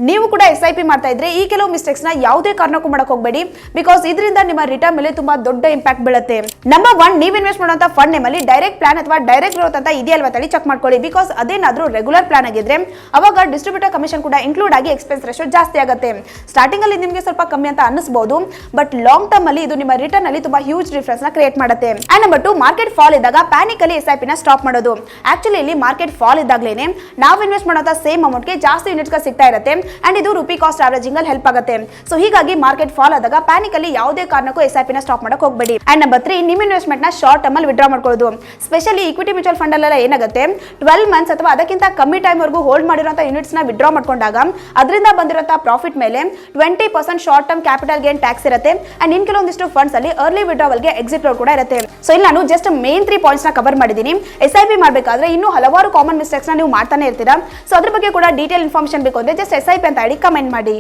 ನೀವು ಕೂಡ SIP ಮಾಡ್ತಾ ಇದ್ರೆ ಈ ಕೆಲವು ಮಿಸ್ಟೇಕ್ಸ್ ನ ಯಾವುದೇ ಕಾರಣಕ್ಕೂ ಮಾಡಕ್ ಹೋಗಬೇಡಿ. ಬಿಕಾಸ್ ಇದರಿಂದ ನಿಮ್ಮ ರಿಟರ್ನ್ ಮೇಲೆ ತುಂಬಾ ದೊಡ್ಡ ಇಂಪ್ಯಾಕ್ಟ್ ಬೀಳುತ್ತೆ. ನಂಬರ್ 1, ನೀವು ಇನ್ವೆಸ್ಟ್ ಮಾಡುವಂತ ಫಂಡ್ ನೇಮಲ್ಲಿ ಡೈರೆಕ್ಟ್ ಪ್ಲಾನ್ ಅಥವಾ ಡೈರೆಕ್ಟ್ ಗ್ರೋತ್ ಅಂತ ಇದೆಯಲ್ವಾ ತಳಿ ಚೆಕ್ ಮಾಡ್ಕೊಳ್ಳಿ. ಬಿಕಾಸ್ ಅದೇನಾದ್ರೂ ರೆಗ್ಯುಲರ್ ಪ್ಲಾನ್ ಆಗಿದ್ರೆ ಅವಾಗ ಡಿಸ್ಟ್ರಿಬ್ಯೂಟರ್ ಕಮಿಷನ್ ಕೂಡ ಇನ್ಕ್ಲೂಡ್ ಆಗಿ ಎಕ್ಸ್ಪೆನ್ಸ್ ರೇಷಿಯೋ ಜಾಸ್ತಿ ಆಗುತ್ತೆ. ಸ್ಟಾರ್ಟಿಂಗ್ ಅಲ್ಲಿ ನಿಮಗೆ ಸ್ವಲ್ಪ ಕಮ್ಮಿ ಅಂತ ಅನಿಸಬಹುದು, ಬಟ್ ಲಾಂಗ್ ಟರ್ಮ್ ಅಲ್ಲಿ ಇದು ನಿಮ್ಮ ರಿಟರ್ನ್ ಅಲ್ಲಿ ತುಂಬಾ ಹ್ಯೂಜ್ ಡಿಫರೆನ್ಸ್ ನ ಕ್ರಿಯೇಟ್ ಮಾಡುತ್ತೆ. ಅಂಡ್ ನಂಬರ್ 2, ಮಾರ್ಕೆಟ್ ಫಾಲ್ ಇದ್ದಾಗ ಪ್ಯಾನಿಕ್ ಅಲ್ಲಿ SIP ನ ಸ್ಟಾಪ್ ಮಾಡೋದು. ಆಕ್ಚುಲಿ ಇಲ್ಲಿ ಮಾರ್ಕೆಟ್ ಫಾಲ್ ಇದ್ದಾಗಲೇನೆ ನಾವು ಇನ್ವೆಸ್ಟ್ ಮಾಡುವಂತ ಸೇಮ್ ಅಮೌಂಟ್ ಗೆ ಜಾಸ್ತಿ ಯೂನಿಟ್ಸ್ ಸಿಗ್ತಾ ಇರುತ್ತೆ. ಅಂಡ್ ಇದು ರೂಪಿ ಕಾಸ್ಟ್ ಆವರೇಜಿಂಗ್ ಅಲ್ಲಿ ಹೆಲ್ಪ್ ಆಗುತ್ತೆ. ಸೊ ಹೀಗಾಗಿ ಮಾರ್ಕೆಟ್ ಫಾಲ್ ಆದಾಗ ಪ್ಯಾನಿಕ್ ಅಲ್ಲಿ ಯಾವುದೇ ಕಾರಣಕ್ಕೂ SIP ನ ಸ್ಟಾಪ್ ಮಾಡಕ್ ಹೋಗಬೇಡಿ. ಅಂಡ್ ನಂಬರ್ 3, ನಿಮ್ಮ ಇನ್ವೆಸ್ಟ್ಮೆಂಟ್ ನ ಶಾರ್ಟ್ ಟರ್ಮ್ ಅಲ್ಲಿ ವಿಡ್ರಾ ಮಾಡ್ಕೊಳ್ಳೋದು. ಸ್ಪೆಷಲಿ ಈಕ್ವಿಟಿ ಮ್ಯೂಚುವಲ್ ಫಂಡ್ ಅಲ್ಲೆಲ್ಲ ಏನಾಗುತ್ತೆ 12 ಮಂತ್ಸ್ ಅಥವಾ ಅದಕ್ಕಿಂತ ಕಮ್ಮಿ ಟೈಮ್ ವರೆಗೂ ಹೋಲ್ಡ್ ಮಾಡಿರುವಂತ ಯೂನಿಟ್ಸ್ ನ ವಿಡ್ರಾ ಮಾಡ್ಕೊಂಡಾಗ ಅದರಿಂದ ಬಂದಿರುವಂತ ಪ್ರಾಫಿಟ್ ಮೇಲೆ 20% short term capital gain tax ಇರುತ್ತೆ. ಅಂಡ್ ಇನ್ ಕೆಲವೊಂದಿಷ್ಟು ಫಂಡ್ಸ್ ಅಲ್ಲಿ ಅರ್ಲಿ ವಿಡ್ರಾವಲ್ ಗೆ ಎಕ್ಸಿಟ್ ಲೋಡ್ ಕೂಡ ಇರುತ್ತೆ. ಸೊ ಇಲ್ಲಿ ನಾನು ಜಸ್ಟ್ ಮೇನ್ 3 ಪಾಯಿಂಟ್ಸ್ ನ ಕವರ್ ಮಾಡಿದ್ದೀನಿ. SIP ಮಾಡಬೇಕಾದ್ರೆ ಇನ್ನೂ ಹಲವಾರು ಕಾಮನ್ ಮಿಸ್ಟೇಕ್ಸ್ ನ ನೀವು ಮಾಡ್ತಾನೆ ಇರ್ತೀರಾ. ಸೊ ಅದ್ರ ಬಗ್ಗೆ ಕೂಡ ಡೀಟೇಲ್ ಇನ್ಫಾರ್ಮೇಷನ್ ಬೇಕು ಅಂದ್ರೆ ಜಸ್ಟ್ SIP ಅಂತ ಹೇಳಿ ಕಮೆಂಟ್ ಮಾಡಿ.